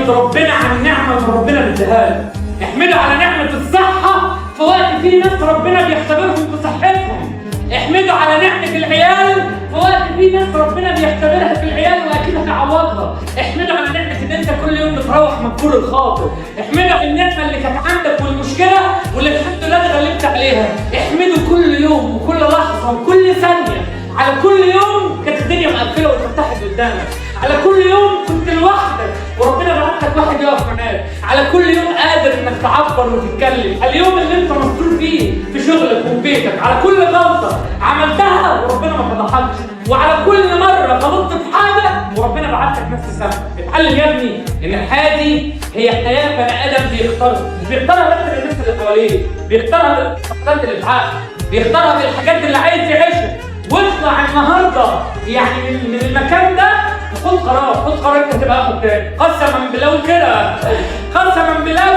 احمد ربنا على النعمه اللي ربنا مديها لك. احمده على نعمه الصحه في وقت في ناس ربنا بيختبرهم في صحتهم. احمده على نعمه العيال في وقت في ناس ربنا بيختبرها في العيال واكيد هيعوضها. احمده على نعمه ان انت كل يوم بتروح مكفور الخاطر. احمده على النعمه اللي كانت عندك والمشكله واللي الحمد لله اتغلبت عليها. احمده كل يوم وكل لحظه وكل ثانيه على كل يوم كانت الدنيا مقفله واتفتحت قدامك، على كل يوم كنت لوحدك وربنا بعت لك واحد يقف معاك، على كل يوم قادر انك تعبر وتتكلم، اليوم اللي انت مسؤول فيه في شغلك وفي بيتك، على كل غلطه عملتها وربنا ما فضحكش، وعلى كل مره غلطت في حاجه وربنا بعت لك نفس السبب. اتعلم يا ابني ان الحياه دي هي حياه بني ادم بيختارها، مش بيختارها بس للناس اللي حواليه، بيختارها بالشخصيات اللي في عقله، بيختارها بالحاجات اللي عايز يعيشها. واطلع النهارده يعني من المكان ده خد قرار انت تبقى اخد تاني. قسما بالله كده، قسما بالله